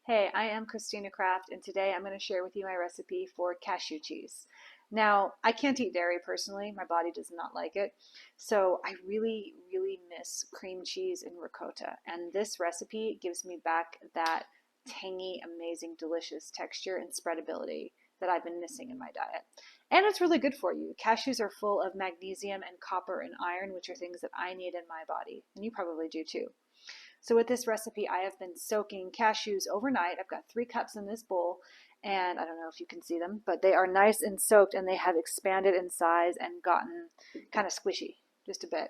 Hey, I am Christina Kraft, and today I'm going to share with you my recipe for cashew cheese. Now, I can't eat dairy personally, my body does not like it, so I really miss cream cheese and ricotta, and this recipe gives me back that tangy, amazing, delicious texture and spreadability that I've been missing in my diet. And it's really good for you. Cashews are full of magnesium and copper and iron, which are things that I need in my body, and you probably do too. So with this recipe, I have been soaking cashews overnight. I've got 3 cups in this bowl, and I don't know if you can see them, but they are nice and soaked, and they have expanded in size and gotten kind of squishy, just a bit.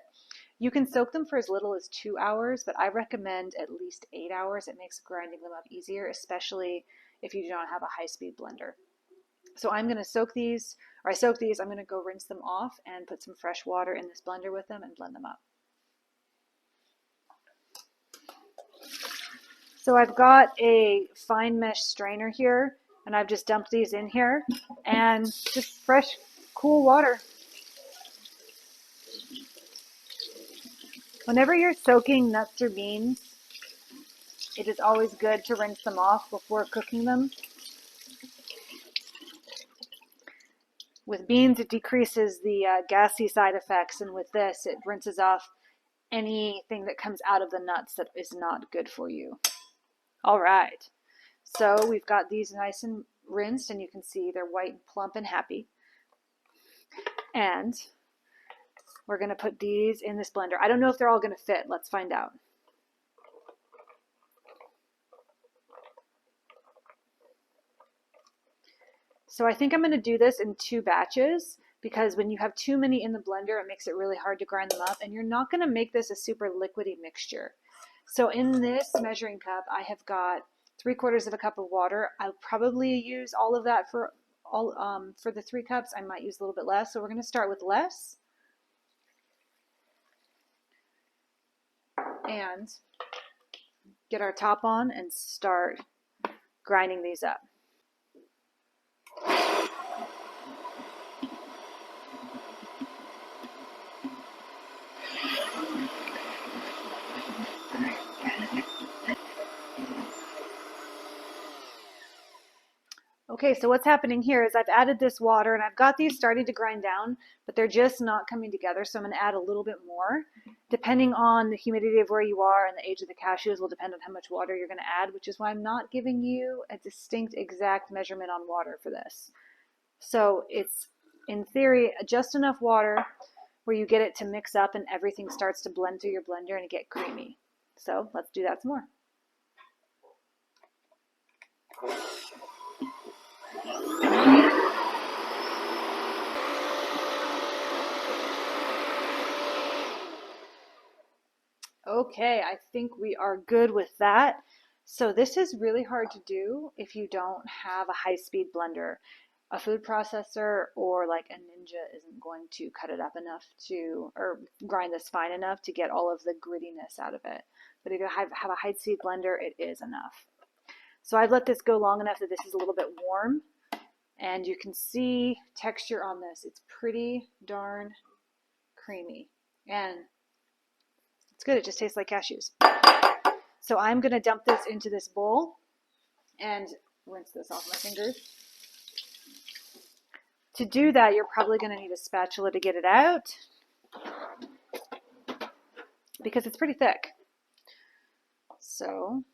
You can soak them for as little as 2 hours, but I recommend at least 8 hours. It makes grinding them up easier, especially if you don't have a high-speed blender. So I'm going to soak these, or I soak these, I'm going to go rinse them off and put some fresh water in this blender with them and blend them up. So I've got a fine mesh strainer here, and I've just dumped these in here, and just fresh, cool water. Whenever you're soaking nuts or beans, it is always good to rinse them off before cooking them. With beans, it decreases the gassy side effects, and with this, it rinses off anything that comes out of the nuts that is not good for you. All right, so we've got these nice and rinsed, and you can see they're white and plump and happy. And we're going to put these in this blender. I don't know if they're all going to fit. Let's find out. So I think I'm going to do this in 2 batches because when you have too many in the blender, it makes it really hard to grind them up, and you're not going to make this a super liquidy mixture. So in this measuring cup, I have got 3/4 of a cup of water. I'll probably use all of that for the 3 cups. I might use a little bit less. So we're going to start with less. And get our top on and start grinding these up. Okay, so what's happening here is I've added this water and I've got these starting to grind down, but they're just not coming together. So I'm going to add a little bit more. Depending on the humidity of where you are and the age of the cashews will depend on how much water you're going to add, which is why I'm not giving you a distinct exact measurement on water for this. So it's, in theory, just enough water where you get it to mix up and everything starts to blend through your blender and get creamy. So let's do that some more. Okay, I think we are good with that. So this is really hard to do if you don't have a high-speed blender. A food processor or like a Ninja isn't going to cut it up enough to, or grind this fine enough to get all of the grittiness out of it. But if you have a high-speed blender, it is enough. So I've let this go long enough that this is a little bit warm, and you can see texture on this. It's pretty darn creamy, and it's good. It just tastes like cashews. So I'm going to dump this into this bowl and rinse this off my fingers. To do that, you're probably going to need a spatula to get it out because it's pretty thick. So,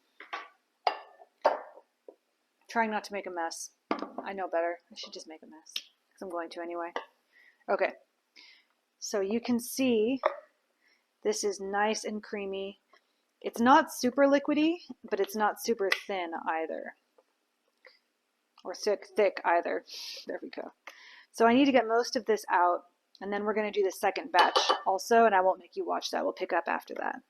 trying not to make a mess. I know better. I should just make a mess because I'm going to anyway. Okay, so you can see this is nice and creamy. It's not super liquidy, but it's not super thin either. Or thick either. There we go. So I need to get most of this out, and then we're going to do the second batch also, and I won't make you watch that. We'll pick up after that.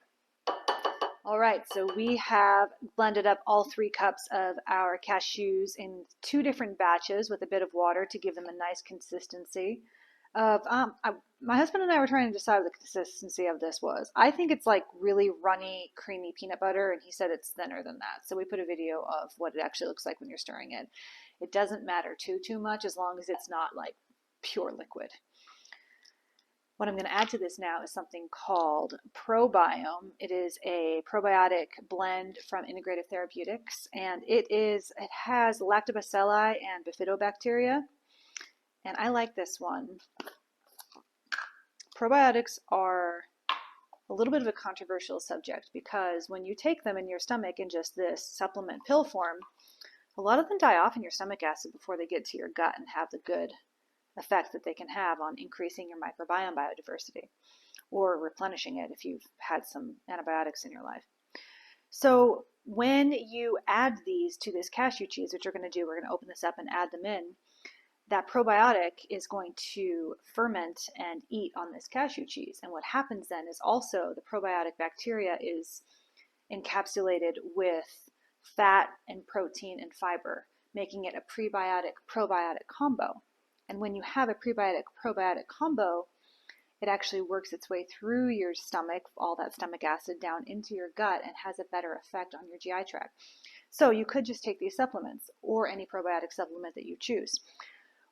All right, so we have blended up all 3 cups of our cashews in 2 different batches with a bit of water to give them a nice consistency. My husband and I were trying to decide what the consistency of this was. I think it's like really runny, creamy peanut butter, and he said it's thinner than that. So we put a video of what it actually looks like when you're stirring it. It doesn't matter too much as long as it's not like pure liquid. What I'm going to add to this now is something called Probiome. It is a probiotic blend from Integrative Therapeutics, and it has lactobacilli and bifidobacteria, and I like this one. Probiotics are a little bit of a controversial subject because when you take them in your stomach in just this supplement pill form, a lot of them die off in your stomach acid before they get to your gut and have the good effect that they can have on increasing your microbiome biodiversity or replenishing it if you've had some antibiotics in your life. So when you add these to this cashew cheese, which we're going to do, we're going to open this up and add them in, that probiotic is going to ferment and eat on this cashew cheese. And what happens then is also the probiotic bacteria is encapsulated with fat and protein and fiber, making it a prebiotic-probiotic combo. And when you have a prebiotic-probiotic combo, it actually works its way through your stomach, all that stomach acid down into your gut, and has a better effect on your GI tract. So you could just take these supplements or any probiotic supplement that you choose.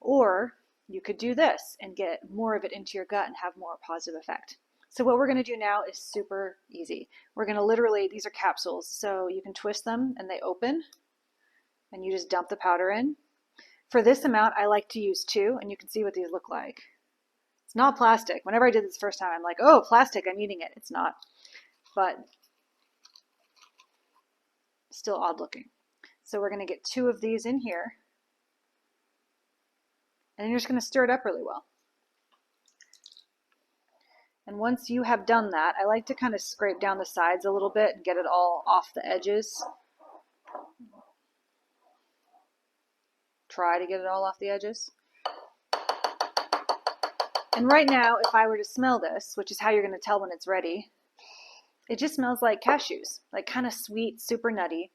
Or you could do this and get more of it into your gut and have more positive effect. So what we're going to do now is super easy. We're going to literally, these are capsules, so you can twist them and they open, and you just dump the powder in. For this amount, I like to use 2, and you can see what these look like. It's not plastic. Whenever I did this first time, I'm like, oh, plastic, I'm eating it. It's not, but still odd looking. So we're going to get 2 of these in here. And you're just going to stir it up really well. And once you have done that, I like to kind of scrape down the sides a little bit and get it all off the edges. Try to get it all off the edges. And right now, if I were to smell this, which is how you're going to tell when it's ready, it just smells like cashews, like kind of sweet, super nutty.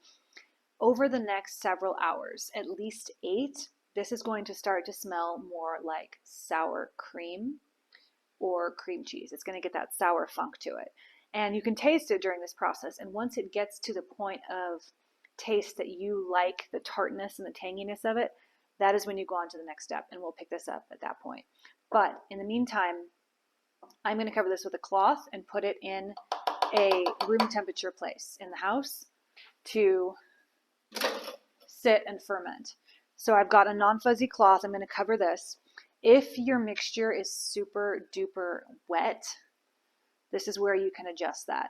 Over the next several hours, at least 8, this is going to start to smell more like sour cream or cream cheese. It's going to get that sour funk to it. And you can taste it during this process. And once it gets to the point of taste that you like, the tartness and the tanginess of it, that is when you go on to the next step. And we'll pick this up at that point. But in the meantime, I'm going to cover this with a cloth and put it in a room temperature place in the house to sit and ferment. So I've got a non-fuzzy cloth. I'm going to cover this. If your mixture is super duper wet, this is where you can adjust that.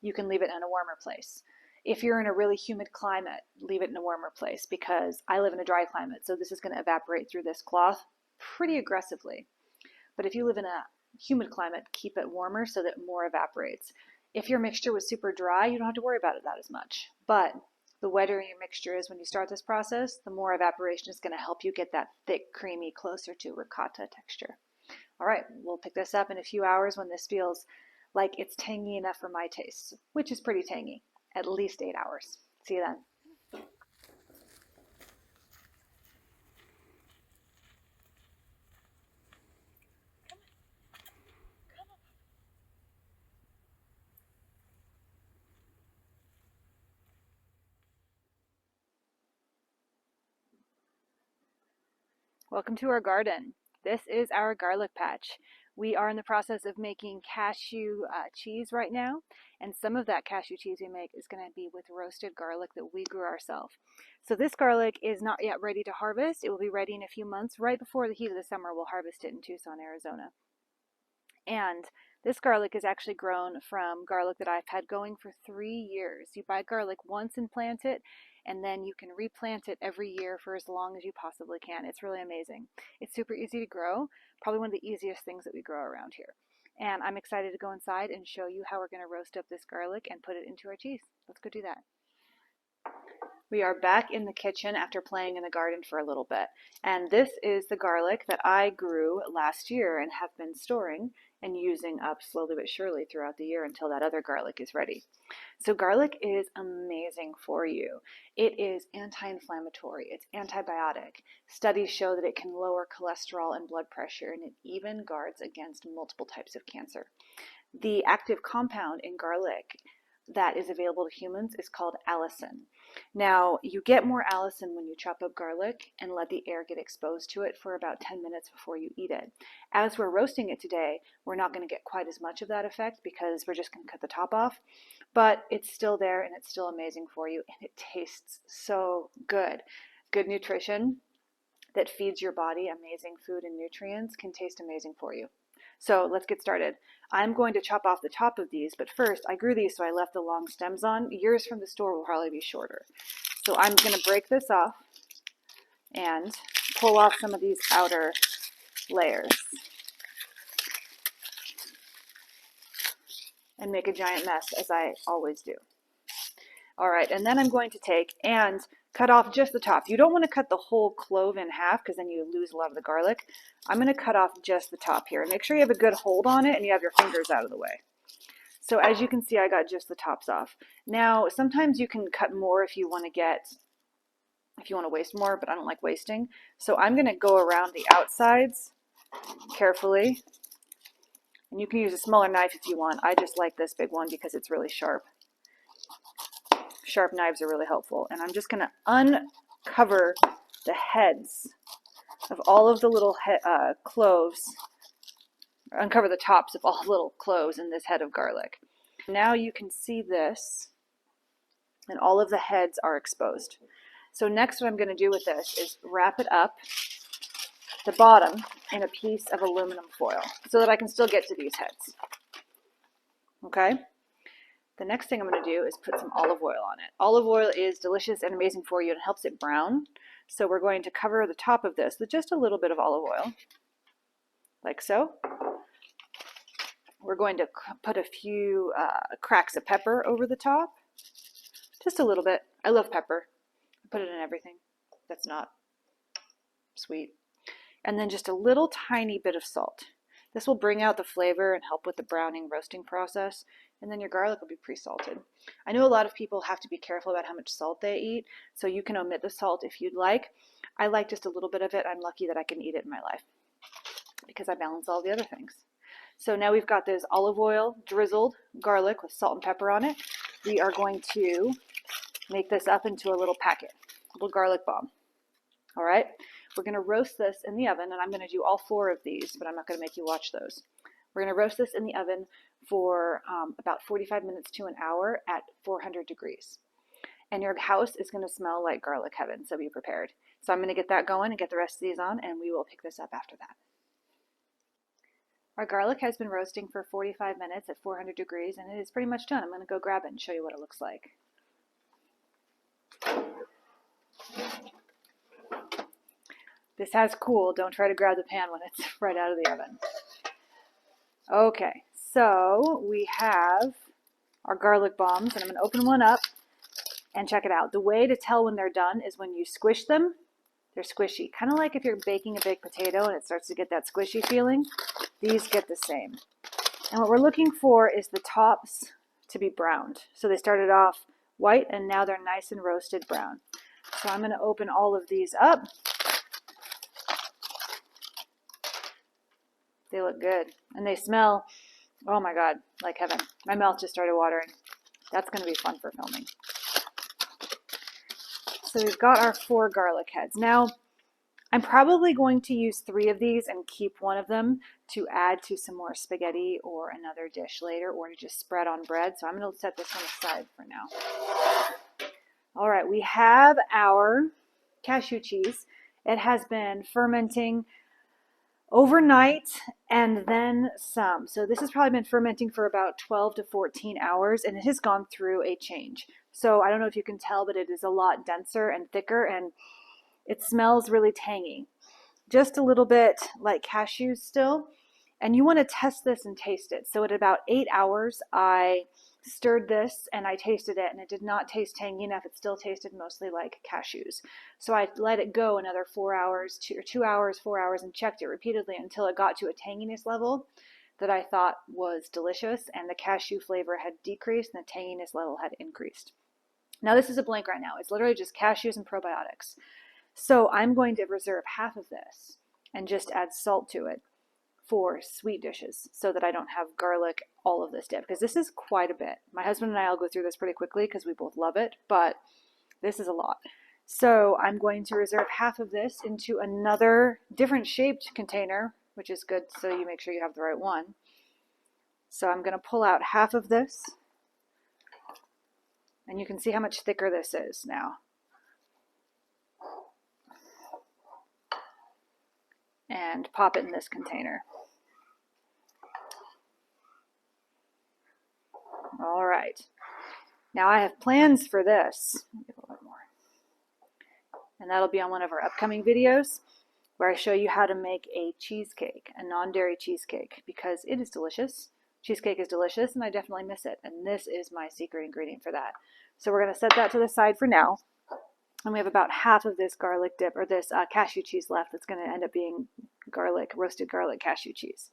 You can leave it in a warmer place. If you're in a really humid climate, leave it in a warmer place, because I live in a dry climate, so this is going to evaporate through this cloth pretty aggressively. But if you live in a humid climate, keep it warmer so that more evaporates. If your mixture was super dry, you don't have to worry about it that as much. But the wetter your mixture is when you start this process, the more evaporation is going to help you get that thick, creamy, closer to ricotta texture. All right, we'll pick this up in a few hours when this feels like it's tangy enough for my taste, which is pretty tangy, at least 8 hours. See you then. Welcome to our garden. This is our garlic patch. We are in the process of making cashew cheese right now, and some of that cashew cheese we make is going to be with roasted garlic that we grew ourselves. So this garlic is not yet ready to harvest. It will be ready in a few months. Right before the heat of the summer, we'll harvest it in Tucson, Arizona. And this garlic is actually grown from garlic that I've had going for 3 years. You buy garlic once and plant it, and then you can replant it every year for as long as you possibly can. It's really amazing. It's super easy to grow, probably one of the easiest things that we grow around here. And I'm excited to go inside and show you how we're going to roast up this garlic and put it into our cheese. Let's go do that. We are back in the kitchen after playing in the garden for a little bit. And this is the garlic that I grew last year and have been storing and using up slowly but surely throughout the year until that other garlic is ready. So garlic is amazing for you. It is anti-inflammatory. It's antibiotic. Studies show that it can lower cholesterol and blood pressure, and it even guards against multiple types of cancer. The active compound in garlic that is available to humans is called allicin. Now, you get more allicin when you chop up garlic and let the air get exposed to it for about 10 minutes before you eat it. As we're roasting it today, we're not going to get quite as much of that effect because we're just going to cut the top off, but it's still there and it's still amazing for you, and it tastes so good. Good nutrition that feeds your body amazing food and nutrients can taste amazing for you. So let's get started. I'm going to chop off the top of these, but first I grew these so I left the long stems on. Yours from the store will probably be shorter. So I'm going to break this off and pull off some of these outer layers and make a giant mess, as I always do. All right, and then I'm going to take and cut off just the top. You don't want to cut the whole clove in half because then you lose a lot of the garlic. I'm going to cut off just the top here. Make sure you have a good hold on it and you have your fingers out of the way. So as you can see, I got just the tops off. Now, sometimes you can cut more if you want to waste more, but I don't like wasting. So I'm going to go around the outsides carefully. And you can use a smaller knife if you want. I just like this big one because it's really sharp. Sharp knives are really helpful. And I'm just going to uncover the heads of all of the little cloves, uncover the tops of all the little cloves in this head of garlic. Now you can see this, and all of the heads are exposed. So next what I'm going to do with this is wrap it up, the bottom, in a piece of aluminum foil so that I can still get to these heads. Okay? The next thing I'm going to do is put some olive oil on it. Olive oil is delicious and amazing for you and helps it brown. So we're going to cover the top of this with just a little bit of olive oil, like so. We're going to put a few cracks of pepper over the top, just a little bit. I love pepper. I put it in everything that's not sweet. And then just a little tiny bit of salt. This will bring out the flavor and help with the browning roasting process, and then your garlic will be pre-salted. I know a lot of people have to be careful about how much salt they eat, so you can omit the salt if you'd like. I like just a little bit of it. I'm lucky that I can eat it in my life because I balance all the other things. So now we've got this olive oil drizzled garlic with salt and pepper on it. We are going to make this up into a little packet, a little garlic bomb. All right, we're going to roast this in the oven, and I'm going to do all 4 of these, but I'm not going to make you watch those. We're going to roast this in the oven for about 45 minutes to an hour at 400 degrees. And your house is going to smell like garlic heaven, so be prepared. So I'm going to get that going and get the rest of these on, and we will pick this up after that. Our garlic has been roasting for 45 minutes at 400 degrees, and it is pretty much done. I'm going to go grab it and show you what it looks like. This has cooled. Don't try to grab the pan when it's right out of the oven. Okay, so we have our garlic bombs, and I'm going to open one up and check it out. The way to tell when they're done is when you squish them, they're squishy. Kind of like if you're baking a baked potato and it starts to get that squishy feeling, these get the same. And what we're looking for is the tops to be browned. So they started off white and now they're nice and roasted brown. So I'm going to open all of these up. They look good. And they smell, oh my God, like heaven. My mouth just started watering. That's going to be fun for filming. So we've got our 4 garlic heads. Now, I'm probably going to use 3 of these and keep one of them to add to some more spaghetti or another dish later, or to just spread on bread. So I'm going to set this one aside for now. All right, we have our cashew cheese. It has been fermenting overnight and then some. So this has probably been fermenting for about 12 to 14 hours, and it has gone through a change. So I don't know if you can tell, but it is a lot denser and thicker, and it smells really tangy. Just a little bit like cashews still. And you want to test this and taste it. So at about 8 hours, I stirred this and I tasted it, and it did not taste tangy enough. It still tasted mostly like cashews. So I let it go another 4 hours, 2 hours, 4 hours, and checked it repeatedly until it got to a tanginess level that I thought was delicious, and the cashew flavor had decreased and the tanginess level had increased. Now this is a blank right now. It's literally just cashews and probiotics. So I'm going to reserve half of this and just add salt to it for sweet dishes so that I don't have garlic all of this dip, because this is quite a bit. My husband and I will go through this pretty quickly because we both love it, but this is a lot. So I'm going to reserve half of this into another different shaped container, which is good so you make sure you have the right one. So I'm going to pull out half of this, and you can see how much thicker this is now. And pop it in this container. All right. Now I have plans for this. Let me get a little bit more. And that'll be on one of our upcoming videos where I show you how to make a cheesecake, a non-dairy cheesecake, because it is delicious. Cheesecake is delicious, and I definitely miss it. And this is my secret ingredient for that. So we're going to set that to the side for now. And we have about half of this garlic dip, or this cashew cheese left. That's going to end up being roasted garlic cashew cheese.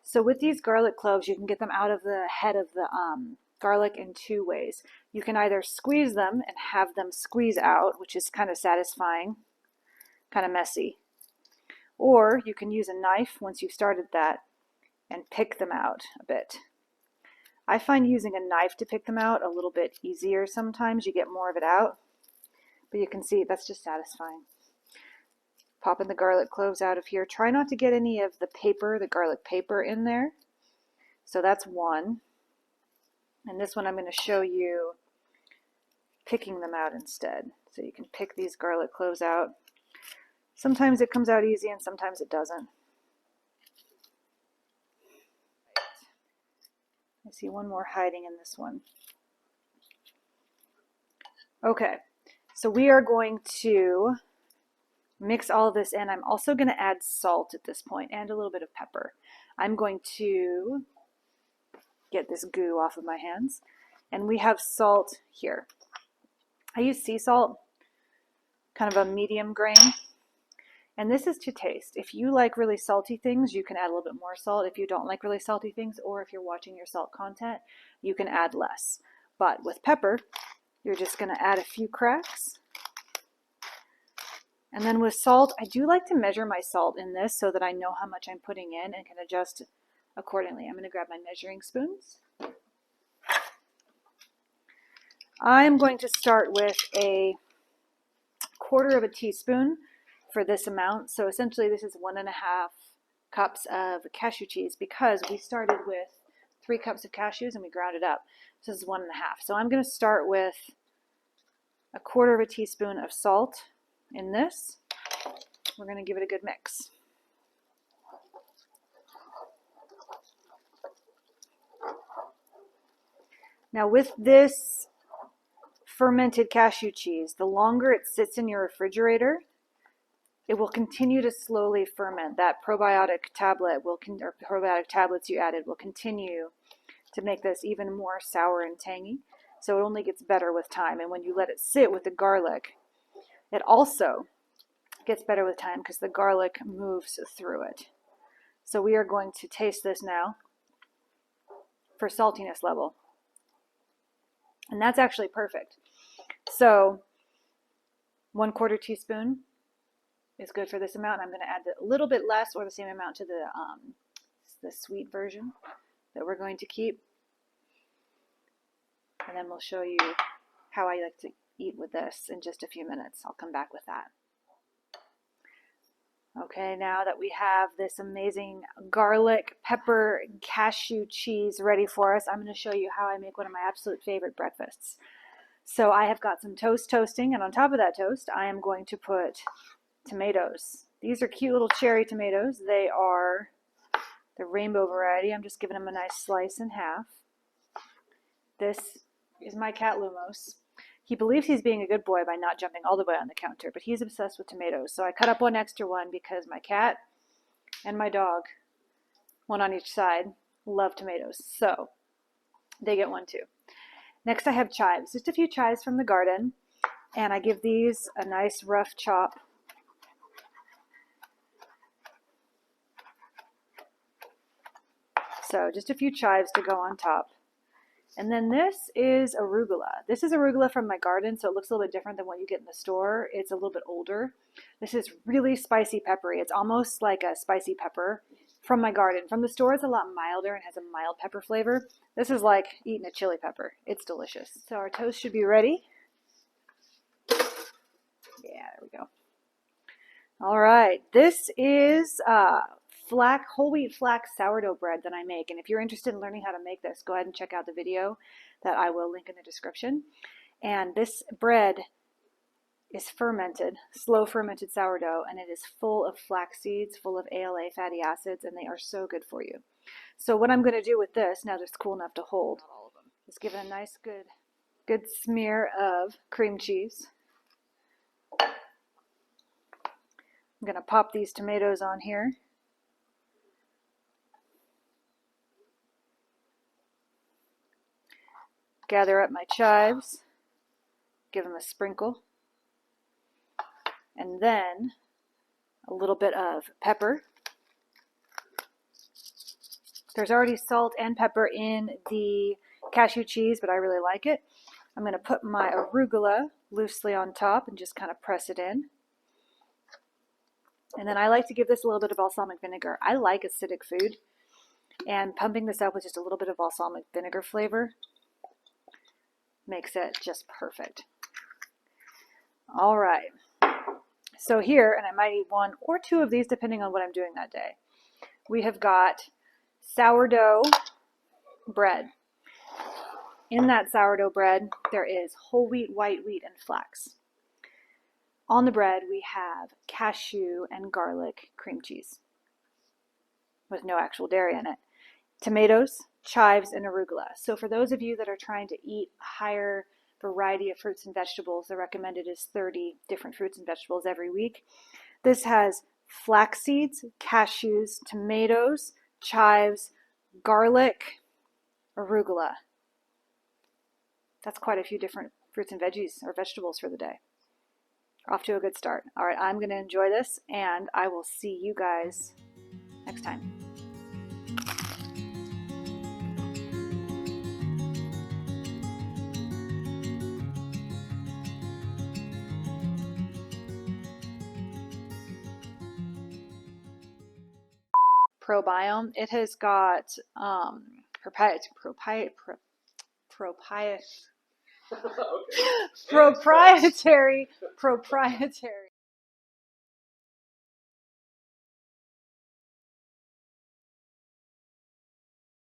So with these garlic cloves, you can get them out of the head of the garlic in two ways. You can either squeeze them and have them squeeze out, which is kind of satisfying, kind of messy. Or you can use a knife once you've started that and pick them out a bit. I find using a knife to pick them out a little bit easier sometimes. You get more of it out. But you can see that's just satisfying. Popping the garlic cloves out of here. Try not to get any of the paper, the garlic paper in there. So that's one. And this one I'm going to show you picking them out instead. So you can pick these garlic cloves out. Sometimes it comes out easy and sometimes it doesn't. I see one more hiding in this one. Okay, so we are going to mix all of this in. I'm also going to add salt at this point and a little bit of pepper. I'm going to get this goo off of my hands. And we have salt here. I use sea salt, kind of a medium grain. And this is to taste. If you like really salty things, you can add a little bit more salt. If you don't like really salty things, or if you're watching your salt content, you can add less. But with pepper, you're just going to add a few cracks. And then with salt, I do like to measure my salt in this so that I know how much I'm putting in and can adjust accordingly. I'm going to grab my measuring spoons. I'm going to start with a 1/4 of a teaspoon for this amount. So essentially this is 1.5 cups of cashew cheese, because we started with 3 cups of cashews and we ground it up. So this is 1.5. So I'm going to start with a 1/4 of a teaspoon of salt in this. We're going to give it a good mix. Now with this fermented cashew cheese, the longer it sits in your refrigerator, it will continue to slowly ferment. That probiotic tablet or probiotic tablets you added will continue to make this even more sour and tangy. So it only gets better with time. And when you let it sit with the garlic, it also gets better with time because the garlic moves through it. So we are going to taste this now for saltiness level. And that's actually perfect. So 1/4 teaspoon is good for this amount. I'm going to add a little bit less or the same amount to the sweet version that we're going to keep. And then we'll show you how I like to eat with this in just a few minutes. I'll come back with that. Okay, now that we have this amazing garlic, pepper, cashew cheese ready for us, I'm going to show you how I make one of my absolute favorite breakfasts. So I have got some toast toasting, and on top of that toast, I am going to put tomatoes. These are cute little cherry tomatoes. They are the rainbow variety. I'm just giving them a nice slice in half. This is my cat Lumos. He believes he's being a good boy by not jumping all the way on the counter, but he's obsessed with tomatoes. So I cut up one extra one because my cat and my dog, one on each side, love tomatoes. So they get one too. Next I have chives, just a few chives from the garden. And I give these a nice rough chop. So just a few chives to go on top. And then this is arugula. This is arugula from my garden, so it looks a little bit different than what you get in the store. It's a little bit older. This is really spicy peppery. It's almost like a spicy pepper from my garden. From the store, it's a lot milder and has a mild pepper flavor. This is like eating a chili pepper. It's delicious. So our toast should be ready. Yeah, there we go. All right, this is whole wheat flax sourdough bread that I make. And if you're interested in learning how to make this, go ahead and check out the video that I will link in the description. And this bread is fermented, slow fermented sourdough, and it is full of flax seeds, full of ALA fatty acids, and they are so good for you. So what I'm going to do with this, now that it's cool enough to hold, is give it a nice good smear of cream cheese. I'm going to pop these tomatoes on here. Gather up my chives, give them a sprinkle, and then a little bit of pepper. There's already salt and pepper in the cashew cheese, but I really like it. I'm going to put my arugula loosely on top and just kind of press it in. And then I like to give this a little bit of balsamic vinegar. I like acidic food, and pumping this up with just a little bit of balsamic vinegar flavor makes it just perfect. All right. So here, and I might eat one or two of these depending on what I'm doing that day, we have got sourdough bread. In that sourdough bread, there is whole wheat, white wheat, and flax. On the bread, we have cashew and garlic cream cheese with no actual dairy in it. Tomatoes, chives, and arugula. So for those of you that are trying to eat a higher variety of fruits and vegetables, the recommended is 30 different fruits and vegetables every week. This has flax seeds, cashews, tomatoes, chives, garlic, arugula. That's quite a few different fruits and veggies or vegetables for the day. Off to a good start. All right, I'm going to enjoy this, and I will see you guys next time. Probiome. It has got proprietary